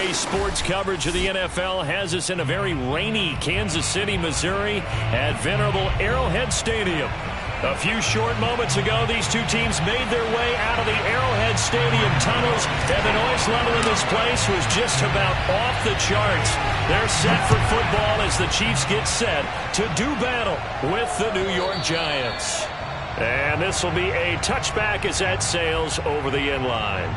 Today's sports coverage of the NFL has us in a very rainy Kansas City, Missouri at venerable Arrowhead Stadium. A few short moments ago, these two teams made their way out of the Arrowhead Stadium tunnels, and the noise level in this place was just about off the charts. They're set for football as the Chiefs get set to do battle with the New York Giants. And this will be a touchback as that sails over the end line.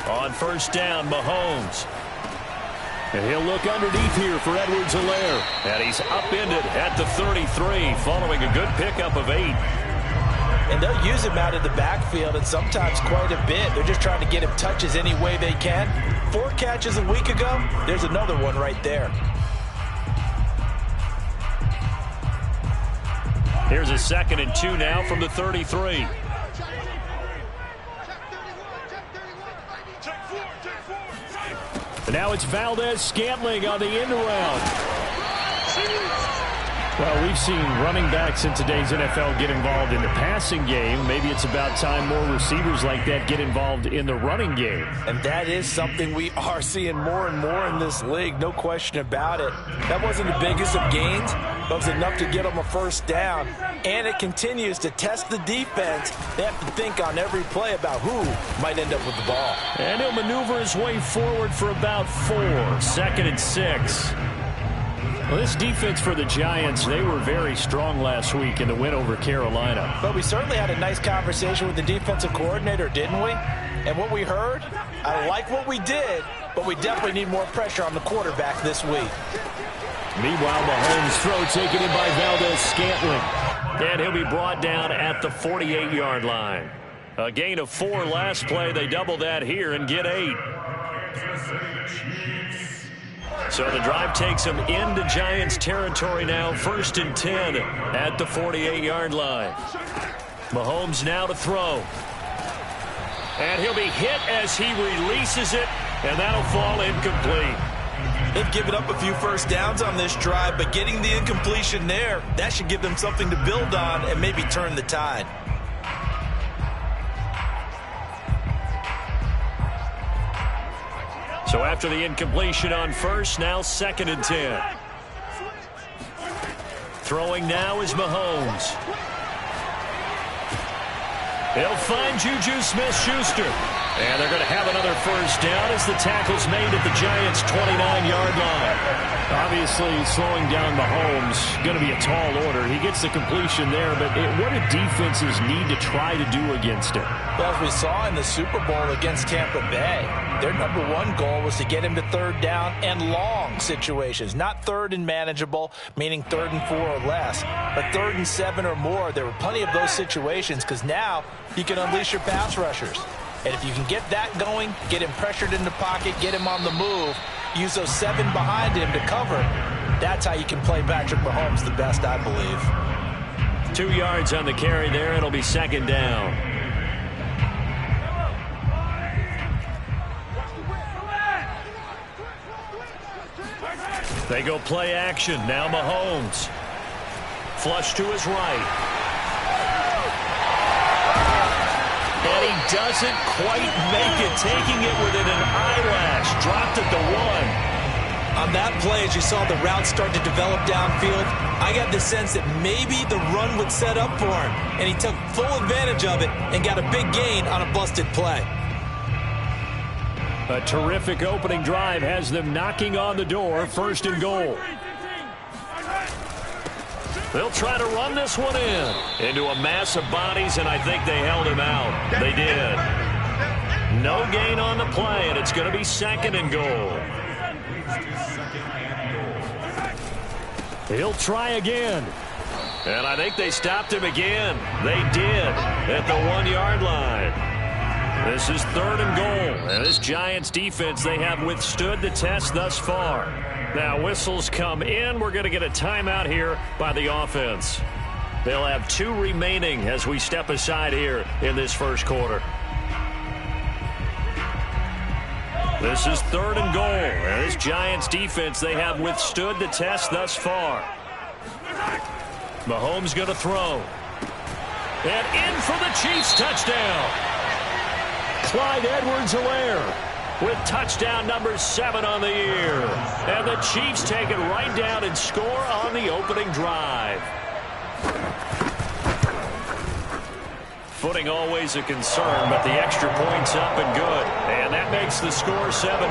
On first down, Mahomes. And he'll look underneath here for Edwards-Helaire. And he's upended at the 33 following a good pickup of 8. And they'll use him out of the backfield, and sometimes quite a bit. They're just trying to get him touches any way they can. 4 catches a week ago. There's another one right there. Here's a 2nd and 2 now from the 33. And now it's Valdez-Scantling on the end around. Well, we've seen running backs in today's NFL get involved in the passing game. Maybe it's about time more receivers like that get involved in the running game. And that is something we are seeing more and more in this league, no question about it. That wasn't the biggest of gains, but it was enough to get them a first down. And it continues to test the defense. They have to think on every play about who might end up with the ball. And he'll maneuver his way forward for about 4. 2nd and 6. Well, this defense for the Giants, they were very strong last week in the win over Carolina. But we certainly had a nice conversation with the defensive coordinator, didn't we? And what we heard, I like what we did, but we definitely need more pressure on the quarterback this week. Meanwhile, Mahomes' throw taken in by Valdez-Scantling. And he'll be brought down at the 48-yard line. A gain of 4 last play. They double that here and get 8. So the drive takes them into Giants territory now. 1st and 10 at the 48-yard line. Mahomes now to throw. And he'll be hit as he releases it, and that'll fall incomplete. They've given up a few first downs on this drive, but getting the incompletion there, that should give them something to build on and maybe turn the tide. So after the incompletion on first, now 2nd and 10. Throwing now is Mahomes. He'll find Juju Smith-Schuster. And they're going to have another first down as the tackle's made at the Giants' 29-yard line. Obviously, slowing down Mahomes, going to be a tall order. He gets the completion there, but what do defenses need to try to do against him? Well, as we saw in the Super Bowl against Tampa Bay, their number 1 goal was to get him to 3rd down and long situations. Not 3rd and manageable, meaning 3rd and 4 or less, but 3rd and 7 or more. There were plenty of those situations because now you can unleash your pass rushers. And if you can get that going, get him pressured in the pocket, get him on the move, use those 7 behind him to cover, that's how you can play Patrick Mahomes the best, I believe. 2 yards on the carry there. It'll be 2nd down. They go play action. Now Mahomes. Flush to his right. And he doesn't quite make it, taking it within an eyelash. Dropped at the 1. On that play, as you saw the route start to develop downfield, I got the sense that maybe the run would set up for him. And he took full advantage of it and got a big gain on a busted play. A terrific opening drive has them knocking on the door. 1st and goal. They'll try to run this one into a mass of bodies, and I think they held him out. They did. No gain on the play, and it's going to be 2nd and goal. He'll try again. And I think they stopped him again. They did at the 1-yard line. This is 3rd and goal. And this Giants defense, they have withstood the test thus far. Now whistles come in. We're going to get a timeout here by the offense. They'll have 2 remaining as we step aside here in this first quarter. This is 3rd and goal. And this Giants defense, they have withstood the test thus far. Mahomes going to throw. And in for the Chiefs touchdown. Clyde Edwards-Helaire with touchdown number 7 on the year. And the Chiefs take it right down and score on the opening drive. Footing always a concern, but the extra point's up and good. And that makes the score 7-0.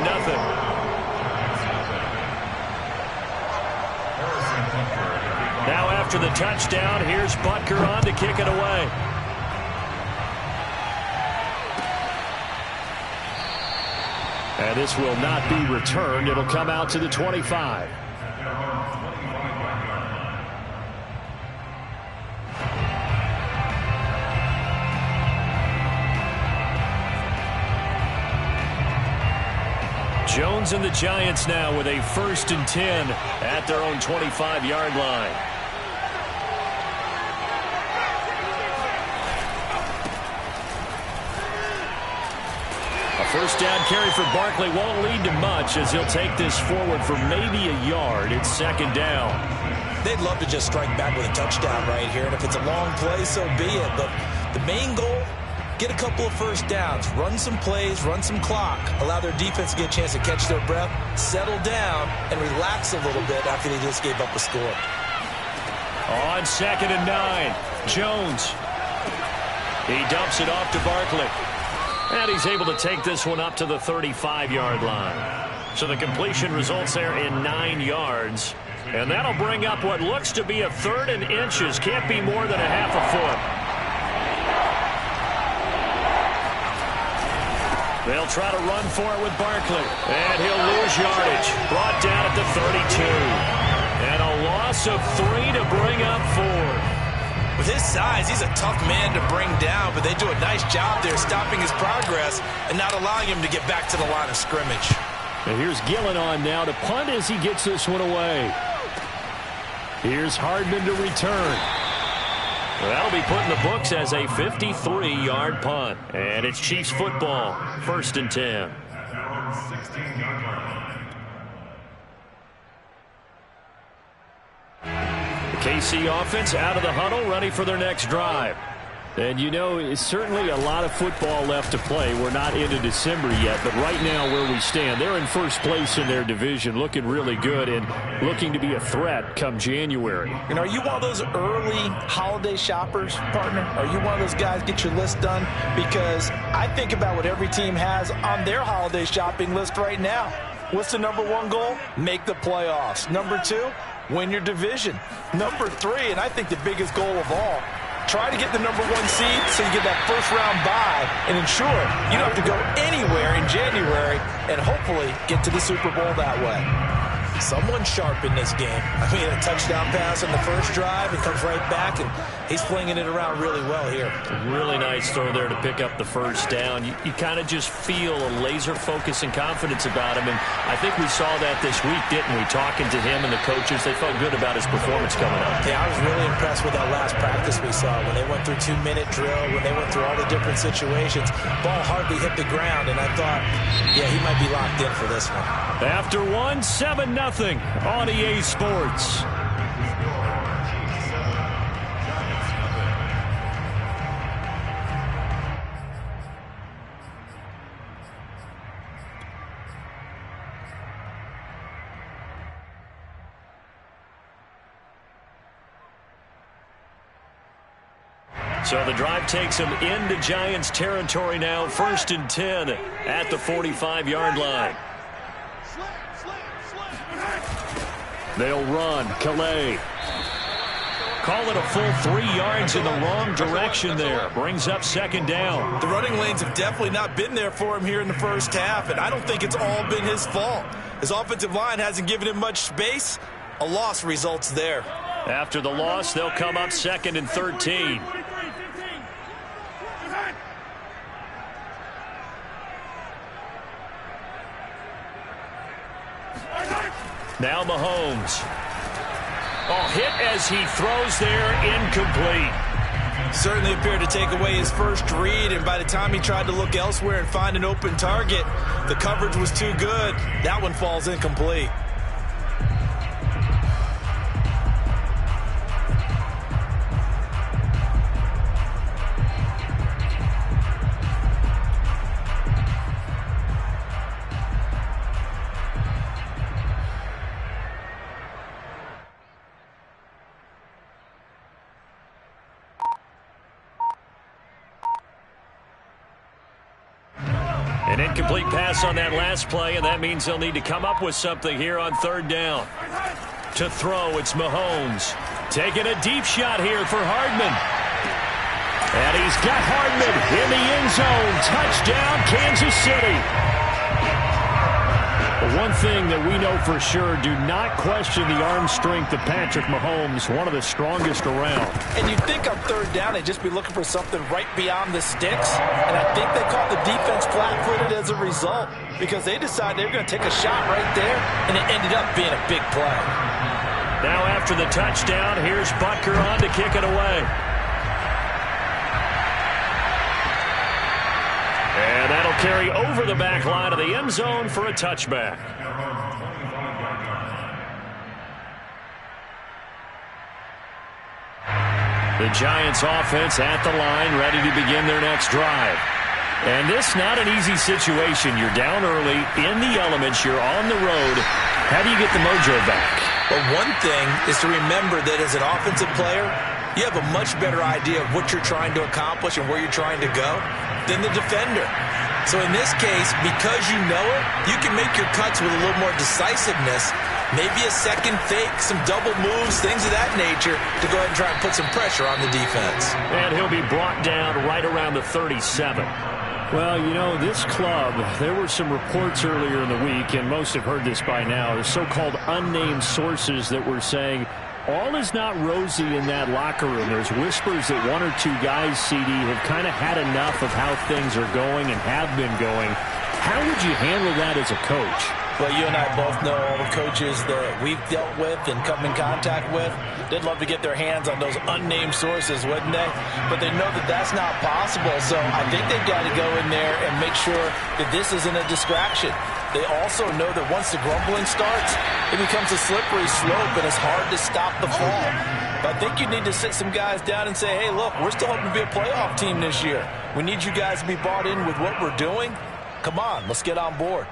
Now after the touchdown, here's Butker on to kick it away. And this will not be returned. It'll come out to the 25. Jones and the Giants now with a 1st and 10 at their own 25-yard line. A first down carry for Barkley won't lead to much as he'll take this forward for maybe a yard. It's 2nd down. They'd love to just strike back with a touchdown right here, and if it's a long play, so be it. But the main goal, get a couple of first downs, run some plays, run some clock, allow their defense to get a chance to catch their breath, settle down, and relax a little bit after they just gave up a score. On 2nd and 9, Jones. He dumps it off to Barkley. And he's able to take this one up to the 35-yard line. So the completion results there in 9 yards. And that'll bring up what looks to be a 3rd and inches. Can't be more than a half a foot. They'll try to run for it with Barkley. And he'll lose yardage. Brought down at the 32. And a loss of 3 to bring up 4. With his size, he's a tough man to bring down, but they do a nice job there stopping his progress and not allowing him to get back to the line of scrimmage. And here's Gillen on now to punt as he gets this one away. Here's Hardman to return. That'll be put in the books as a 53-yard punt. And it's Chiefs football, 1st and 10. The KC offense out of the huddle, ready for their next drive. And you know, it's certainly a lot of football left to play. We're not into December yet, but right now where we stand, they're in 1st place in their division, looking really good and looking to be a threat come January. And are you one of those early holiday shoppers, partner? Are you one of those guys get your list done? Because I think about what every team has on their holiday shopping list right now. What's the number 1 goal? Make the playoffs. Number 2, win your division. Number 3, and I think the biggest goal of all, try to get the number 1 seed so you get that first-round bye and ensure you don't have to go anywhere in January and hopefully get to the Super Bowl that way. Someone sharp in this game. I mean, a touchdown pass on the first drive. It comes right back, and he's flinging it around really well here. Really nice throw there to pick up the first down. You kind of just feel a laser focus and confidence about him, and I think we saw that this week, didn't we? Talking to him and the coaches, they felt good about his performance coming up. Yeah, I was really impressed with that last practice we saw when they went through 2-minute drill, when they went through all the different situations. Ball hardly hit the ground, and I thought, yeah, he might be locked in for this one. After 7-0 on EA Sports. So the drive takes them into Giants territory now. 1st and 10 at the 45-yard line. They'll run. Calais. Call it a full 3 yards in the wrong direction there. Brings up 2nd down. The running lanes have definitely not been there for him here in the first half, and I don't think it's all been his fault. His offensive line hasn't given him much space. A loss results there. After the loss, they'll come up 2nd and 13. Now Mahomes. Oh, hit as he throws there, incomplete. Certainly appeared to take away his first read, and by the time he tried to look elsewhere and find an open target, the coverage was too good. That one falls incomplete. An incomplete pass on that last play, and that means they'll need to come up with something here on third down. To throw, it's Mahomes. Taking a deep shot here for Hardman. And he's got Hardman in the end zone. Touchdown, Kansas City. One thing that we know for sure, do not question the arm strength of Patrick Mahomes, one of the strongest around. And you'd think on third down they'd just be looking for something right beyond the sticks. And I think they caught the defense flat-footed as a result because they decided they were going to take a shot right there, and it ended up being a big play. Now after the touchdown, here's Butker on to kick it away. And that'll carry over the back line of the end zone for a touchback. The Giants offense at the line, ready to begin their next drive. And this not an easy situation. You're down early, in the elements, you're on the road. How do you get the mojo back? Well, one thing is to remember that as an offensive player, you have a much better idea of what you're trying to accomplish and where you're trying to go than the defender. So in this case, because you know it, you can make your cuts with a little more decisiveness, maybe a second fake, some double moves, things of that nature, to go ahead and try and put some pressure on the defense. And he'll be brought down right around the 37. Well, you know, this club, there were some reports earlier in the week, and most have heard this by now, the so-called unnamed sources that were saying all is not rosy in that locker room. There's whispers that one or two guys, CD, have kind of had enough of how things are going and have been going. How would you handle that as a coach? Well, you and I both know all the coaches that we've dealt with and come in contact with. They'd love to get their hands on those unnamed sources, wouldn't they? But they know that that's not possible. So I think they've got to go in there and make sure that this isn't a distraction. They also know that once the grumbling starts, it becomes a slippery slope, and it's hard to stop the fall. But I think you need to sit some guys down and say, hey, look, we're still hoping to be a playoff team this year. We need you guys to be bought in with what we're doing. Come on, let's get on board.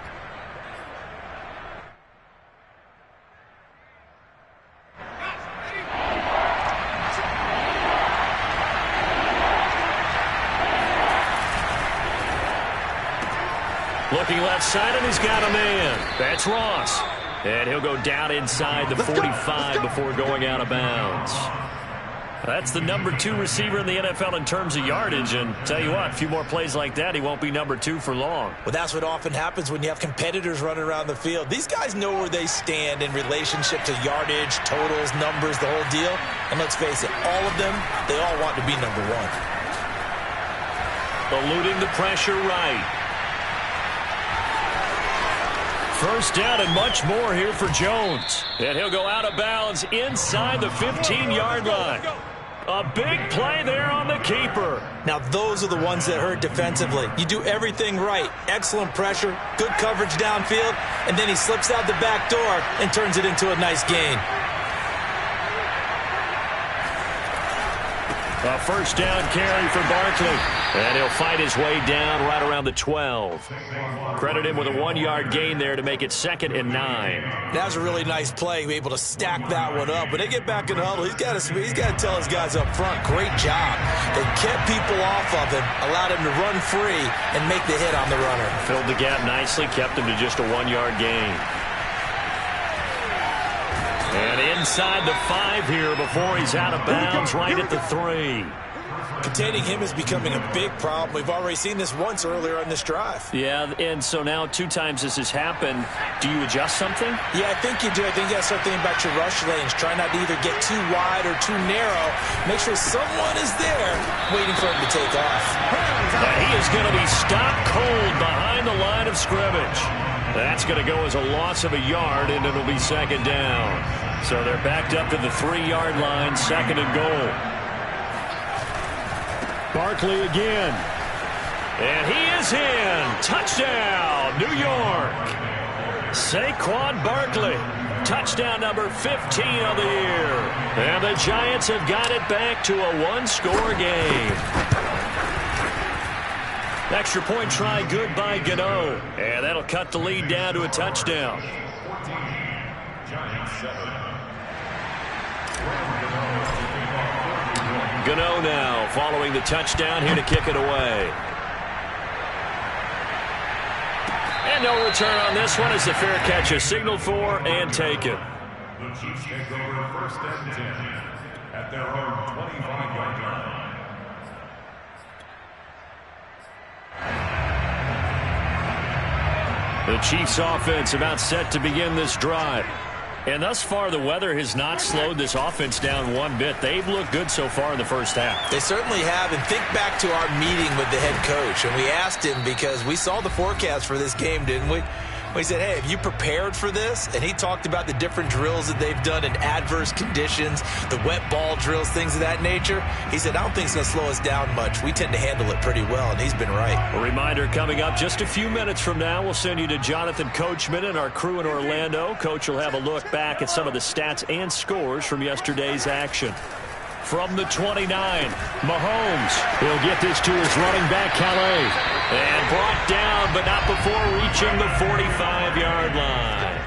Looking left side, and he's got a man. That's Ross. And he'll go down inside the 45 before going out of bounds. That's the #2 receiver in the NFL in terms of yardage. And tell you what, a few more plays like that, he won't be #2 for long. Well, that's what often happens when you have competitors running around the field. These guys know where they stand in relationship to yardage, totals, numbers, the whole deal. And let's face it, all of them, they all want to be #1. Eluding the pressure right. First down and much more here for Jones. And he'll go out of bounds inside the 15-yard line. A big play there on the keeper. Now, those are the ones that hurt defensively. You do everything right. Excellent pressure, good coverage downfield, and then he slips out the back door and turns it into a nice gain. A first down carry for Barkley. And he'll fight his way down right around the 12. Credit him with a 1-yard gain there to make it 2nd and 9. That was a really nice play, able to stack that one up. When they get back in the huddle, he's got to tell his guys up front, great job. They kept people off of him, allowed him to run free, and make the hit on the runner. Filled the gap nicely, kept him to just a 1-yard gain. And inside the 5 here before he's out of bounds right at the 3. Containing him is becoming a big problem. We've already seen this once earlier on this drive. Yeah, and so now 2 times this has happened. Do you adjust something? Yeah, I think you do. I think you got to start thinking about your rush lanes. Try not to either get too wide or too narrow. Make sure someone is there waiting for him to take off. And he is going to be stopped cold behind the line of scrimmage. That's going to go as a loss of a yard, and it'll be second down. So they're backed up to the 3-yard line, second and goal. Barkley again. And he is in. Touchdown, New York. Saquon Barkley. Touchdown number 15 of the year. And the Giants have got it back to a one-score game. Extra point try good by Gano. And that'll cut the lead down to a touchdown. Gano now following the touchdown here to kick it away. And no return on this one as the fair catch is signaled for and taken. The Chiefs take over first and 10 at their own 25-yard line. The Chiefs offense about set to begin this drive. And thus far, the weather has not slowed this offense down one bit. They've looked good so far in the first half. They certainly have. And think back to our meeting with the head coach. And we asked him because we saw the forecast for this game, didn't we? We said, hey, have you prepared for this? And he talked about the different drills that they've done in adverse conditions, the wet ball drills, things of that nature. He said, I don't think it's going to slow us down much. We tend to handle it pretty well, and he's been right. A reminder coming up just a few minutes from now, we'll send you to Jonathan Coachman and our crew in Orlando. Coach will have a look back at some of the stats and scores from yesterday's action. From the 29, Mahomes. He'll get this to his running back, Calais. And brought down, but not before reaching the 45-yard line.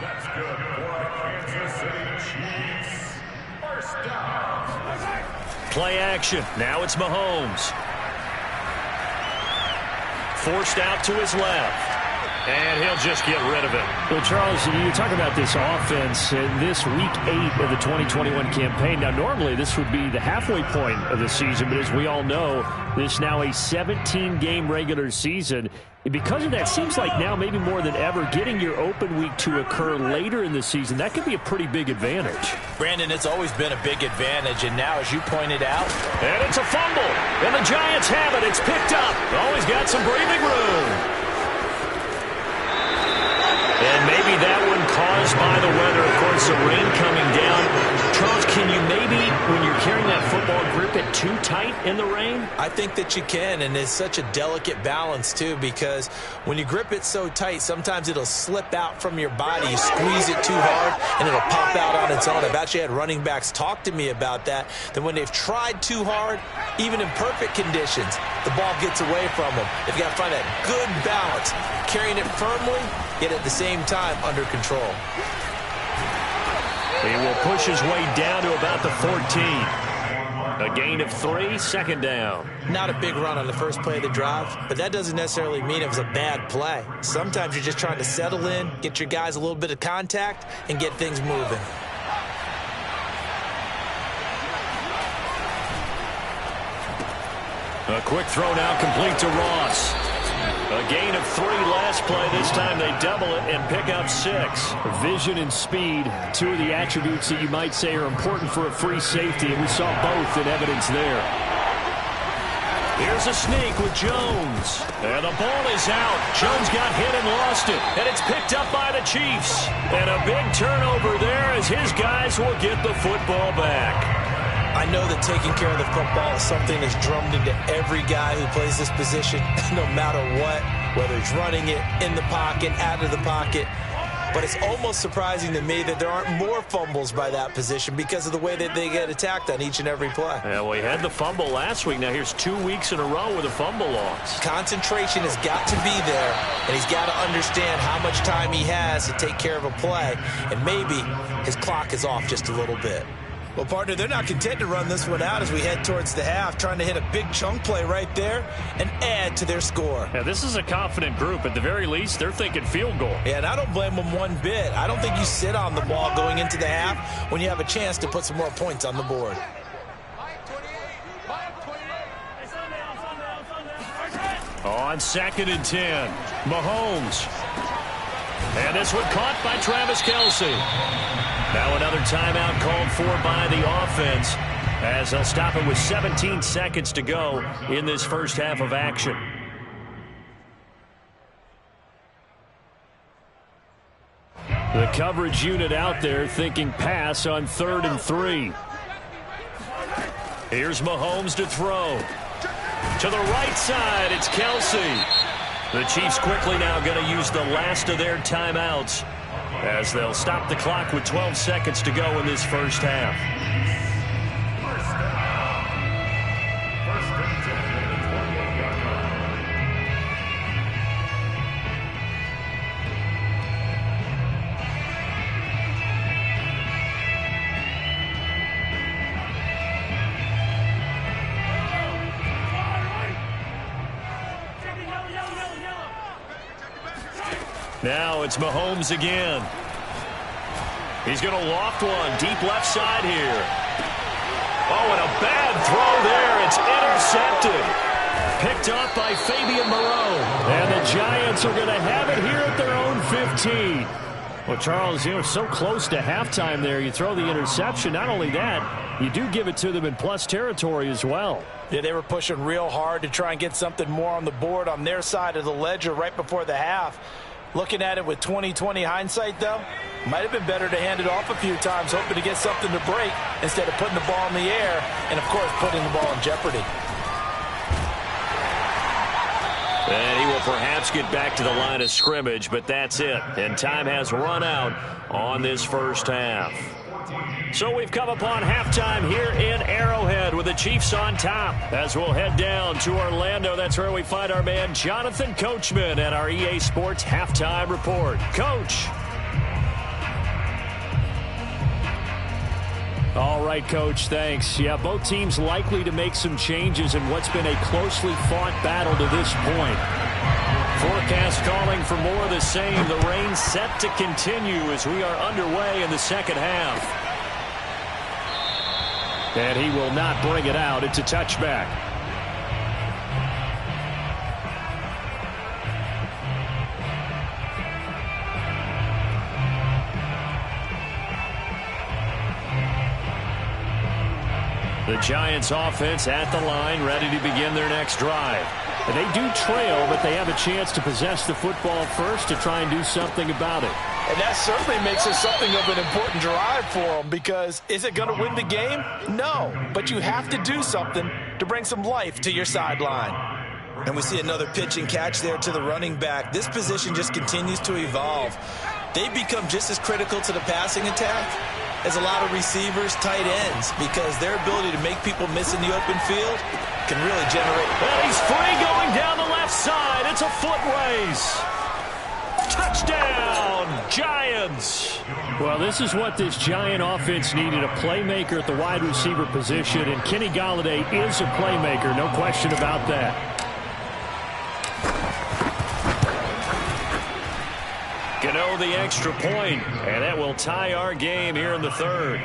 That's good for the Kansas City Chiefs. First down. Play action. Now it's Mahomes. Forced out to his left. And he'll just get rid of it. Well, Charles, you talk about this offense this week 8 of the 2021 campaign. Now, normally this would be the halfway point of the season, but as we all know, this is now a 17-game regular season. And because of that, seems like now maybe more than ever, getting your open week to occur later in the season, that could be a pretty big advantage. Brandon, it's always been a big advantage, and now, as you pointed out, and it's a fumble, and the Giants have it. It's picked up. Always got some breathing room. And maybe that one caused by the weather. Of course, the rain coming down. Charles, can you maybe, when you're carrying that football, grip it too tight in the rain? I think that you can, and it's such a delicate balance, too, because when you grip it so tight, sometimes it'll slip out from your body. You squeeze it too hard, and it'll pop out on its own. I've actually had running backs talk to me about that when they've tried too hard, even in perfect conditions, the ball gets away from them. They've got to find that good balance, carrying it firmly, yet at the same time under control. He will push his way down to about the 14. A gain of 3, second down. Not a big run on the first play of the drive, but that doesn't necessarily mean it was a bad play. Sometimes you're just trying to settle in, get your guys a little bit of contact, and get things moving. A quick throw now complete to Ross. A gain of 3 last play. This time they double it and pick up 6. Vision and speed, two of the attributes that you might say are important for a free safety, and we saw both in evidence there. Here's a sneak with Jones. And the ball is out. Jones got hit and lost it. And it's picked up by the Chiefs. And a big turnover there as his guys will get the football back. I know that taking care of the football is something that's drummed into every guy who plays this position, no matter what, whether he's running it in the pocket, out of the pocket. But it's almost surprising to me that there aren't more fumbles by that position because of the way that they get attacked on each and every play. Yeah, well, he had the fumble last week. Now here's 2 weeks in a row with a fumble loss. Concentration has got to be there, and he's got to understand how much time he has to take care of a play, and maybe his clock is off just a little bit. Well, partner, they're not content to run this one out as we head towards the half, trying to hit a big chunk play right there and add to their score. Yeah, this is a confident group. At the very least, they're thinking field goal. Yeah, and I don't blame them one bit. I don't think you sit on the ball going into the half when you have a chance to put some more points on the board. On 2nd and 10, Mahomes. And this one caught by Travis Kelce. Now another timeout called for by the offense as they'll stop it with 17 seconds to go in this first half of action. The coverage unit out there thinking pass on 3rd and 3. Here's Mahomes to throw. To the right side, it's Kelsey. The Chiefs quickly now going to use the last of their timeouts as they'll stop the clock with 12 seconds to go in this first half. First and 10 at the 28-yard line. Now it's Mahomes again. He's going to loft one deep left side here. Oh, and a bad throw there. It's intercepted. Picked off by Fabian Moreau. And the Giants are going to have it here at their own 15. Well, Charles, so close to halftime there. You throw the interception. Not only that, you do give it to them in plus territory as well. Yeah, they were pushing real hard to try and get something more on the board on their side of the ledger right before the half. Looking at it with 20/20 hindsight, though, might have been better to hand it off a few times, hoping to get something to break instead of putting the ball in the air and, of course, putting the ball in jeopardy. And he will perhaps get back to the line of scrimmage, but that's it. And time has run out on this first half. So we've come upon halftime here in Arrowhead with the Chiefs on top. As we'll head down to Orlando, that's where we find our man Jonathan Coachman at our EA Sports Halftime Report. Coach. All right, Coach, thanks. Yeah, both teams likely to make some changes in what's been a closely fought battle to this point. Forecast calling for more of the same. The rain set to continue as we are underway in the second half. And he will not bring it out. It's a touchback. The Giants offense at the line, ready to begin their next drive. And they do trail, but they have a chance to possess the football first to try and do something about it. And that certainly makes it something of an important drive for them, because is it going to win the game? No, but you have to do something to bring some life to your sideline. And we see another pitch and catch there to the running back. This position just continues to evolve. They become just as critical to the passing attack as a lot of receivers, tight ends, because their ability to make people miss in the open field can really generate. And he's free going down the left side. It's a foot race. Touchdown, Giants. Well, this is what this Giant offense needed, a playmaker at the wide receiver position, and Kenny Golladay is a playmaker, no question about that. Gano the extra point, and that will tie our game here in the third.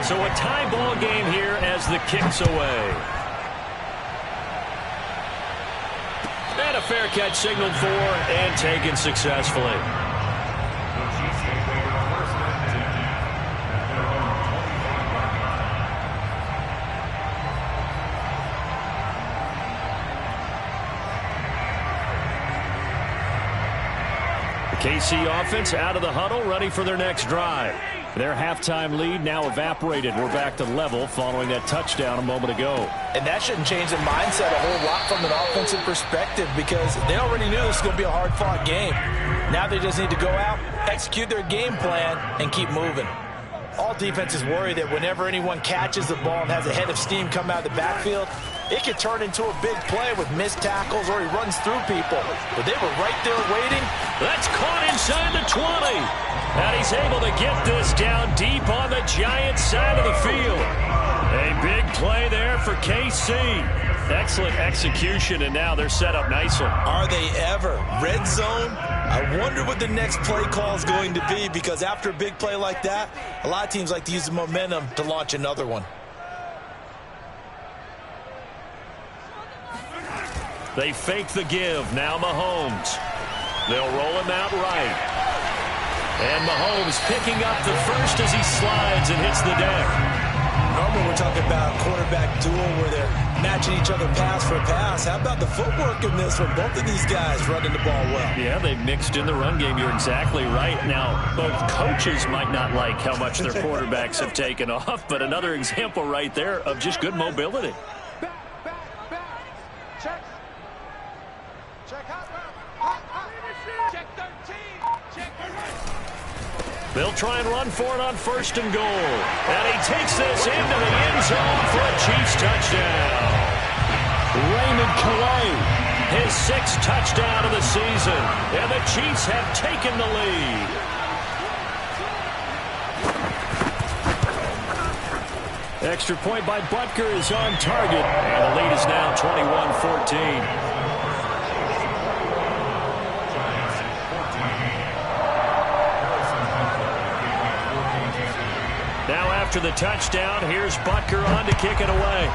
So a tie ball game here as the kick's away. And a fair catch signaled for and taken successfully. The Chiefs take over first and 10 at their own 25-yard line. The KC offense out of the huddle, ready for their next drive. Their halftime lead now evaporated. We're back to level following that touchdown a moment ago. And that shouldn't change the mindset a whole lot from an offensive perspective, because they already knew this was going to be a hard-fought game. Now they just need to go out, execute their game plan, and keep moving. All defenses worry that whenever anyone catches the ball and has a head of steam come out of the backfield, it could turn into a big play with missed tackles or he runs through people. But they were right there waiting. That's caught inside the 20. And he's able to get this down deep on the Giants side of the field. A big play there for KC. Excellent execution, and now they're set up nicely. Are they ever? Red zone? I wonder what the next play call is going to be, because after a big play like that, a lot of teams like to use the momentum to launch another one. They fake the give. Now Mahomes. They'll roll him out right. And Mahomes picking up the first as he slides and hits the deck. Normally we're talking about a quarterback duel where they're matching each other pass for pass. How about the footwork in this one? Both of these guys running the ball well. Yeah, they've mixed in the run game. You're exactly right. Now, both coaches might not like how much their quarterbacks have taken off, but another example right there of just good mobility. They'll try and run for it on 1st and goal. And he takes this into the end zone for a Chiefs touchdown. Raymond Calais, his 6th touchdown of the season. And the Chiefs have taken the lead. Extra point by Butker is on target. And the lead is now 21-14. Now after the touchdown, here's Butker on to kick it away.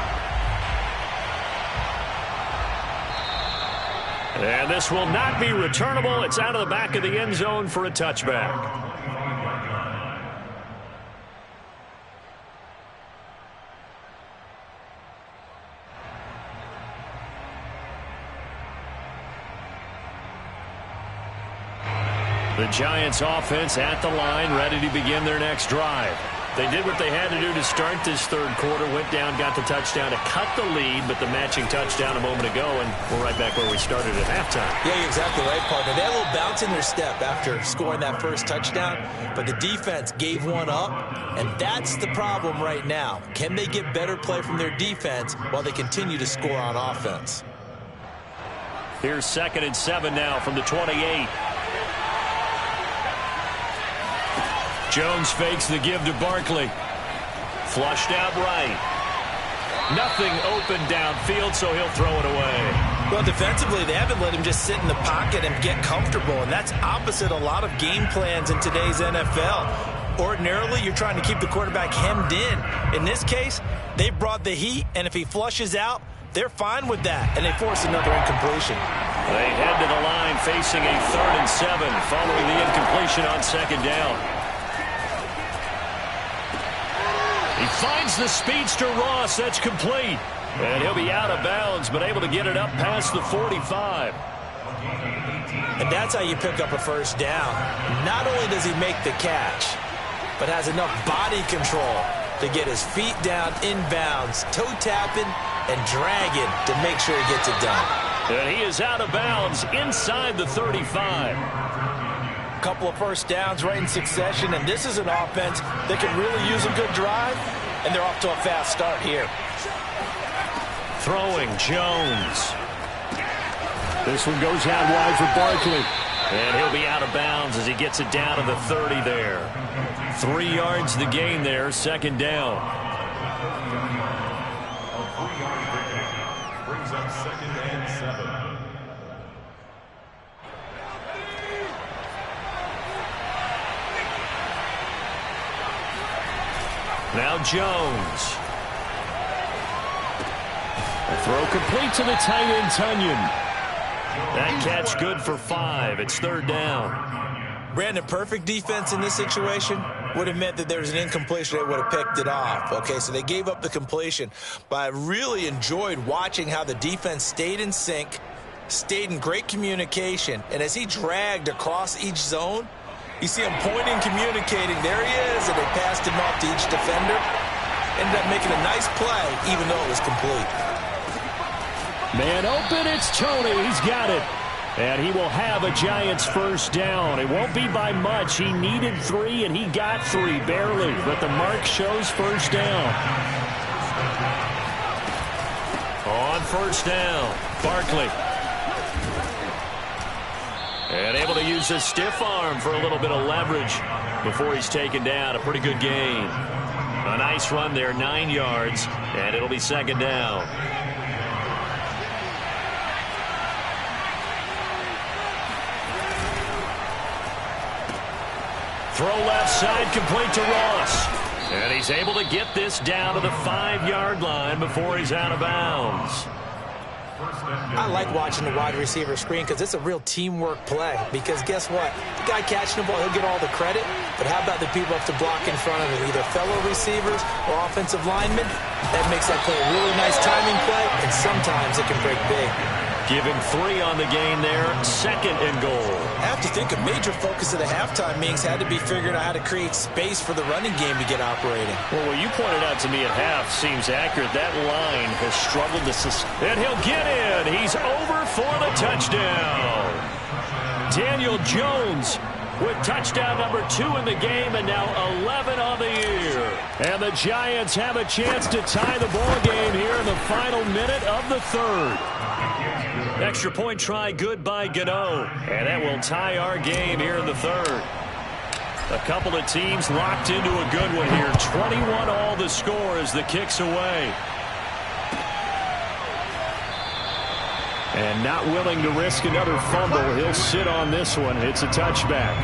And this will not be returnable. It's out of the back of the end zone for a touchback. The Giants offense at the line, ready to begin their next drive. They did what they had to do to start this 3rd quarter, went down, got the touchdown to cut the lead, but the matching touchdown a moment ago, and we're right back where we started at halftime. Yeah, you're exactly right, partner. They had a little bounce in their step after scoring that first touchdown, but the defense gave one up, and that's the problem right now. Can they get better play from their defense while they continue to score on offense? Here's 2nd and 7 now from the 28. Jones fakes the give to Barkley. Flushed out right. Nothing open downfield, so he'll throw it away. Well, defensively, they haven't let him just sit in the pocket and get comfortable, and that's opposite a lot of game plans in today's NFL. Ordinarily, you're trying to keep the quarterback hemmed in. In this case, they brought the heat, and if he flushes out, they're fine with that, and they force another incompletion. They head to the line facing a 3rd and 7 following the incompletion on 2nd down. He finds the speedster Ross. That's complete. And he'll be out of bounds, but able to get it up past the 45. And that's how you pick up a 1st down. Not only does he make the catch, but has enough body control to get his feet down inbounds, toe tapping and dragging to make sure he gets it done. And he is out of bounds inside the 35. Couple of 1st downs right in succession, and this is an offense that can really use a good drive, and they're off to a fast start here. Throwing Jones. This one goes out wide for Barkley. And he'll be out of bounds as he gets it down to the 30 there. 3 yards the gain there, 2nd down. A 3-yard pickup brings up 2nd and 7. Now Jones. A throw complete to the tight end, Tunyon. That catch good for 5. It's 3rd down. Brandon, perfect defense in this situation would have meant that there was an incompletion. They would have picked it off. Okay, so they gave up the completion. But I really enjoyed watching how the defense stayed in sync, stayed in great communication. And as he dragged across each zone, you see him pointing, communicating. There he is, and they passed him off to each defender. Ended up making a nice play, even though it was complete. Man open, it's Tony. He's got it. And he will have a Giants 1st down. It won't be by much. He needed 3, and he got 3, barely. But the mark shows 1st down. On 1st down, Barkley. And able to use his stiff arm for a little bit of leverage before he's taken down. A pretty good gain. A nice run there, 9 yards, and it'll be 2nd down. Throw left side, complete to Ross. And he's able to get this down to the 5-yard line before he's out of bounds. I like watching the wide receiver screen because it's a real teamwork play. Because guess what? The guy catching the ball, he'll get all the credit. But how about the people up to block in front of him, either fellow receivers or offensive linemen? That makes that play a really nice timing play, and sometimes it can break big. Give him 3 on the gain there, 2nd and goal. I have to think a major focus of the halftime meetings had to be figuring out how to create space for the running game to get operating. Well, what you pointed out to me at half seems accurate. That line has struggled to sustain. And he'll get in. He's over for the touchdown. Daniel Jones with touchdown number 2 in the game, and now 11 on the year. And the Giants have a chance to tie the ball game here in the final minute of the 3rd. Extra point try good by Gano. And that will tie our game here in the 3rd. A couple of teams locked into a good one here. 21 all the score as the kick's away. And not willing to risk another fumble. He'll sit on this one. It's a touchback.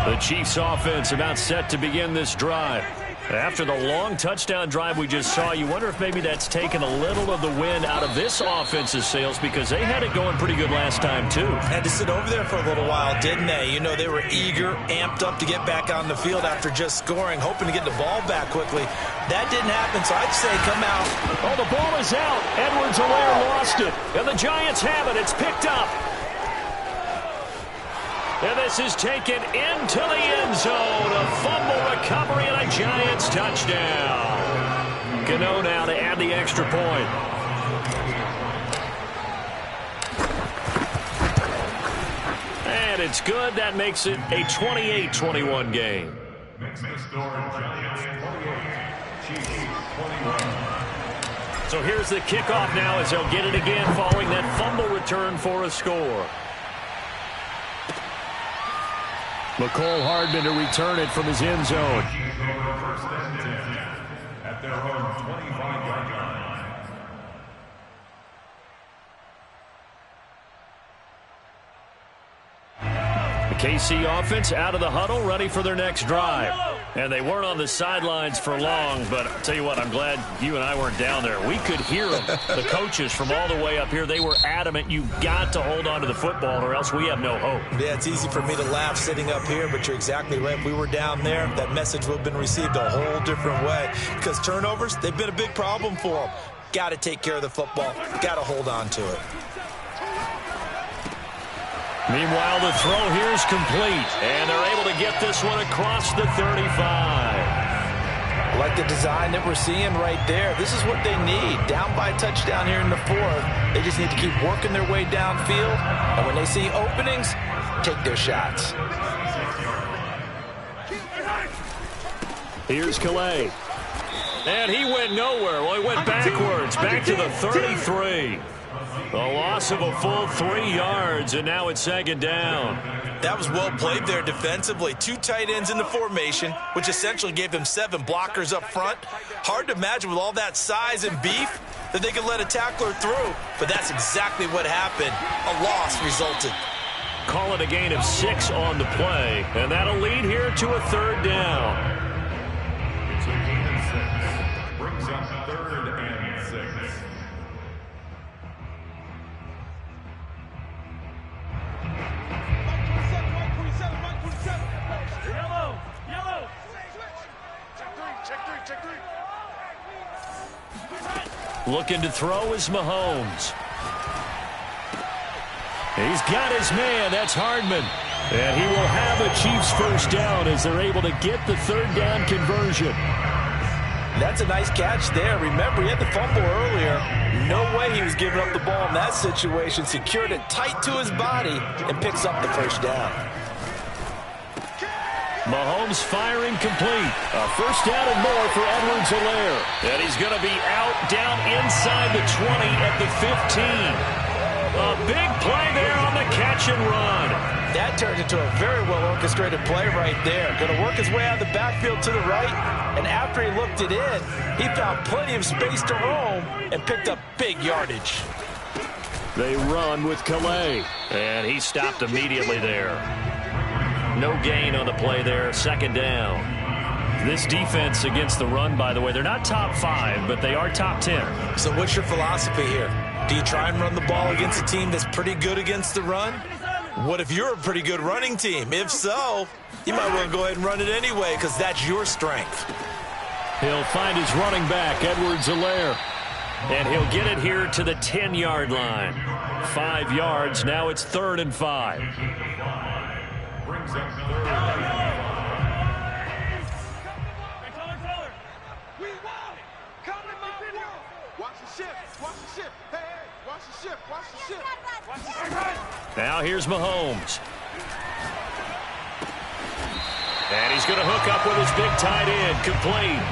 The Chiefs offense about set to begin this drive. After the long touchdown drive we just saw, you wonder if maybe that's taken a little of the wind out of this offense's sails, because they had it going pretty good last time too. Had to sit over there for a little while, didn't they? You know, they were eager, amped up to get back on the field after just scoring, hoping to get the ball back quickly. That didn't happen, so I'd say come out. Oh, the ball is out. Edwards-Helaire lost it, and the Giants have it. It's picked up. And this is taken into the end zone. A fumble recovery and a Giants touchdown. Gano now to add the extra point. And it's good. That makes it a 28-21 game. Makes the score Giants 28, Chiefs 21. So here's the kickoff now as they'll get it again following that fumble return for a score. McCole Hardman to return it from his end zone. First and 10 at their own 25-yard line. The KC offense out of the huddle, ready for their next drive. And they weren't on the sidelines for long, but I'll tell you what, I'm glad you and I weren't down there. We could hear them, the coaches from all the way up here. They were adamant, you've got to hold on to the football or else we have no hope. Yeah, it's easy for me to laugh sitting up here, but you're exactly right. If we were down there, that message would have been received a whole different way. Because turnovers, they've been a big problem for them. Got to take care of the football. Got to hold on to it. Meanwhile, the throw here is complete, and they're able to get this one across the 35. I like the design that we're seeing right there. This is what they need. Down by a touchdown here in the 4th. They just need to keep working their way downfield, and when they see openings, take their shots. Here's Calais. And he went nowhere. Well, he went backwards, back to the 33. A loss of a full 3 yards, and now it's 2nd down. That was well played there defensively. 2 tight ends in the formation, which essentially gave them 7 blockers up front. Hard to imagine with all that size and beef that they could let a tackler through, but that's exactly what happened. A loss resulted. Call it a gain of 6 on the play, and that'll lead here to a 3rd down. It's a gain of 6. Brings up 3rd and 6. Looking to throw is Mahomes. He's got his man. That's Hardman. And he will have a Chiefs first down as they're able to get the 3rd down conversion. That's a nice catch there. Remember, he had the fumble earlier. No way he was giving up the ball in that situation. Secured it tight to his body and picks up the first down. Mahomes firing complete. A first down and more for Edwards-Helaire. And he's going to be out down inside the 20 at the 15. A big play there on the catch and run. That turned into a very well-orchestrated play right there. Going to work his way out of the backfield to the right, and after he looked it in, he found plenty of space to roam and picked up big yardage. They run with Calais, and he stopped immediately there. No gain on the play there, second down. This defense against the run, by the way, they're not top 5, but they are top 10. So what's your philosophy here? Do you try and run the ball against a team that's pretty good against the run? What if you're a pretty good running team? If so, you might want to go ahead and run it anyway because that's your strength. He'll find his running back, Edwards-Helaire. And he'll get it here to the 10-yard line. 5 yards. Now it's 3rd and 5. Brings up 3rd and 5. Now here's Mahomes. And he's going to hook up with his big tight end, complete.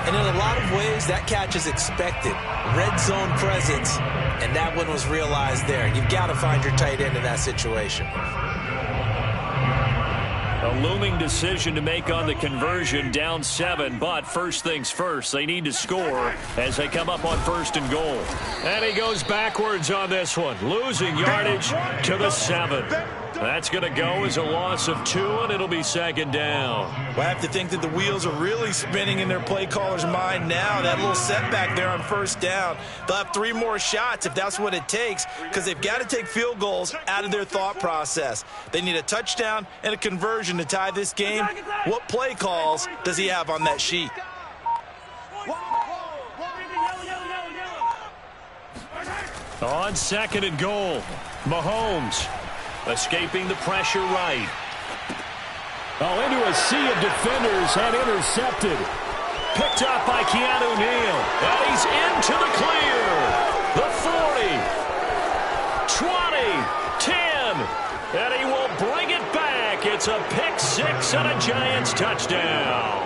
And in a lot of ways, that catch is expected. Red zone presence, and that one was realized there. You've got to find your tight end in that situation. A looming decision to make on the conversion, down 7, but first things first, they need to score as they come up on 1st and goal. And he goes backwards on this one, losing yardage to the 7. That's going to go as a loss of 2, and it'll be 2nd down. Well, I have to think that the wheels are really spinning in their play caller's mind now. That little setback there on 1st down. They'll have 3 more shots if that's what it takes because they've got to take field goals out of their thought process. They need a touchdown and a conversion to tie this game. What play calls does he have on that sheet? On 2nd and goal, Mahomes escaping the pressure right. Oh, into a sea of defenders and intercepted. Picked up by Keanu Neal. And he's into the clear. The 40, 20, 10. And he will bring it back. It's a pick 6 and a Giants touchdown.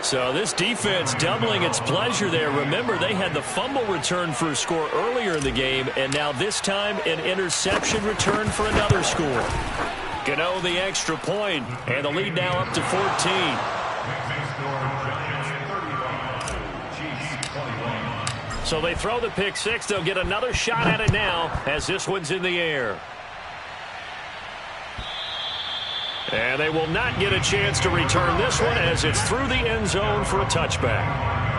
So this defense doubling its pleasure there. Remember, they had the fumble return for a score earlier in the game, and now this time an interception return for another score. Gano the extra point, and the lead now up to 14. So they throw the pick 6. They'll get another shot at it now as this one's in the air. And they will not get a chance to return this one as it's through the end zone for a touchback.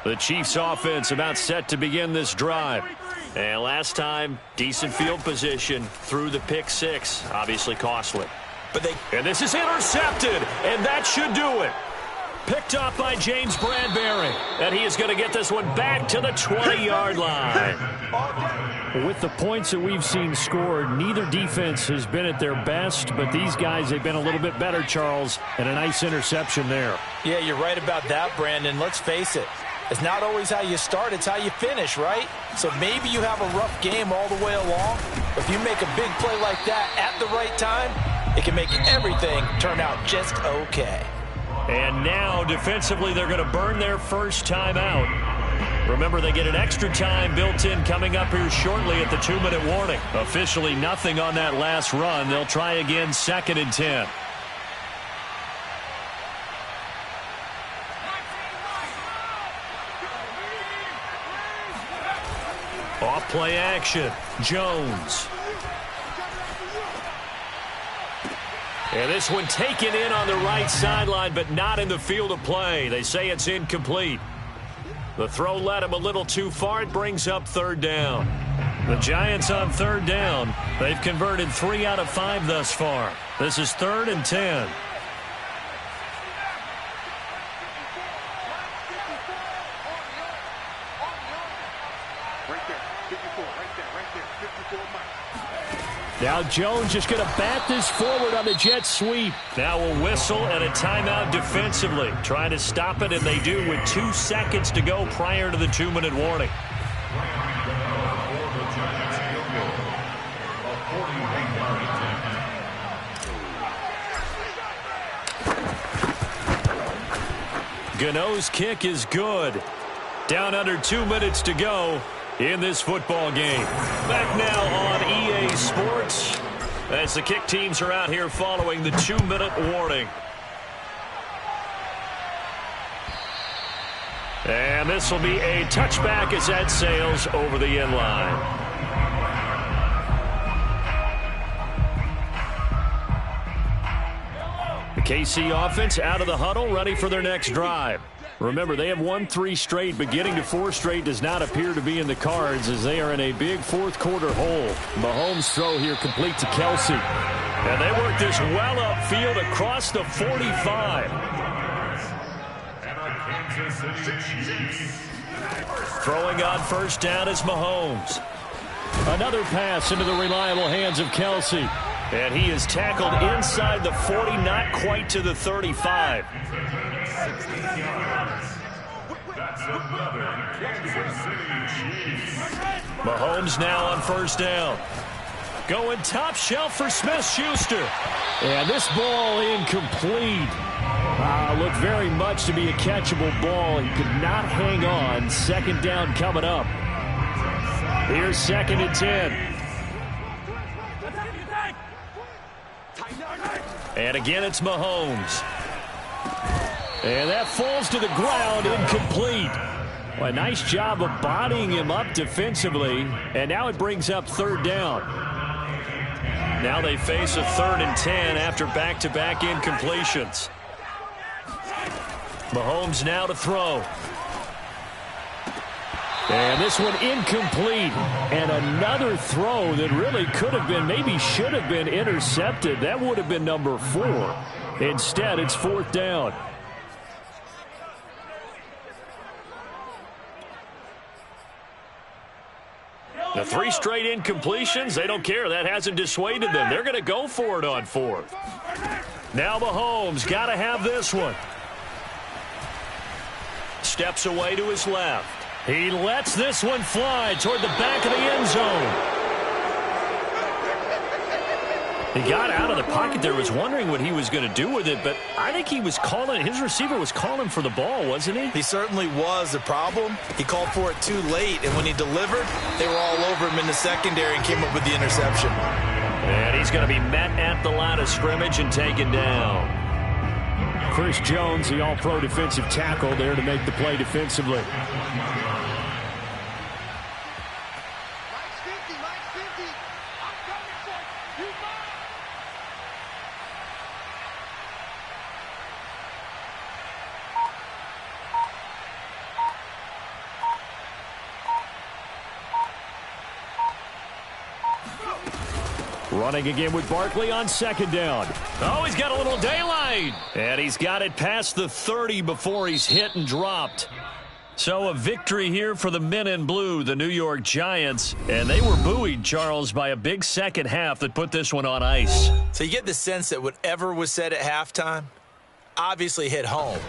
The Chiefs offense about set to begin this drive. And last time, decent field position through the pick 6. Obviously costly. And this is intercepted, and that should do it. Picked up by James Bradbury. And he is going to get this one back to the 20-yard line. With the points that we've seen scored, neither defense has been at their best, but these guys have been a little bit better, Charles, and a nice interception there. Yeah, you're right about that, Brandon. Let's face it. It's not always how you start, it's how you finish, right? So maybe you have a rough game all the way along. If you make a big play like that at the right time, it can make everything turn out just okay. And now, defensively, they're going to burn their first time out. Remember, they get an extra time built in coming up here shortly at the 2-minute warning. Officially nothing on that last run. They'll try again 2nd and 10. Off play action. Jones. And this one taken in on the right sideline, but not in the field of play. They say it's incomplete. The throw led him a little too far. It brings up 3rd down. The Giants on 3rd down. They've converted 3 out of 5 thus far. This is 3rd and 10. Right there. 54. Right there. 54 Mike. Now Jones just going to bat this forward on the jet sweep. Now a whistle and a timeout defensively. Trying to stop it, and they do with 2 seconds to go prior to the 2-minute warning. Gano's kick is good. Down under 2 minutes to go in this football game. Back now on EA Sports as the kick teams are out here following the 2-minute warning. And this will be a touchback as that sails over the end line. The KC offense out of the huddle, ready for their next drive. Remember, they have won 3 straight, but getting to 4 straight does not appear to be in the cards as they are in a big fourth-quarter hole. Mahomes' throw here complete to Kelsey. And they work this well upfield across the 45. Throwing on first down is Mahomes. Another pass into the reliable hands of Kelsey. And he is tackled inside the 40, not quite to the 35. Mahomes now on first down. Going top shelf for Smith-Schuster. And this ball incomplete. Looked very much to be a catchable ball. He could not hang on. Second down coming up. Here's 2nd and 10. And again, it's Mahomes. And that falls to the ground, incomplete. Well, a nice job of bodying him up defensively. And now it brings up 3rd down. Now they face a 3rd and 10 after back-to-back incompletions. Mahomes now to throw. And this one incomplete. And another throw that really could have been, maybe should have been intercepted. That would have been number 4. Instead, it's 4th down. The 3 straight incompletions, they don't care. That hasn't dissuaded them. They're going to go for it on 4th. Now Mahomes got to have this one. Steps away to his left. He lets this one fly toward the back of the end zone. He got out of the pocket there, was wondering what he was going to do with it, but I think he was calling, his receiver was calling for the ball, wasn't he? He certainly was. The problem, he called for it too late, and when he delivered, they were all over him in the secondary and came up with the interception. And he's going to be met at the line of scrimmage and taken down. Chris Jones, the all-pro defensive tackle, there to make the play defensively. Running again with Barkley on 2nd down. Oh, he's got a little daylight. And he's got it past the 30 before he's hit and dropped. So a victory here for the men in blue, the New York Giants. And they were buoyed, Charles, by a big second half that put this one on ice. So you get the sense that whatever was said at halftime obviously hit home.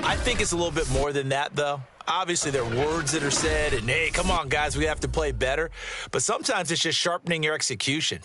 I think it's a little bit more than that, though. Obviously, there are words that are said, and, hey, come on, guys, we have to play better. But sometimes it's just sharpening your execution.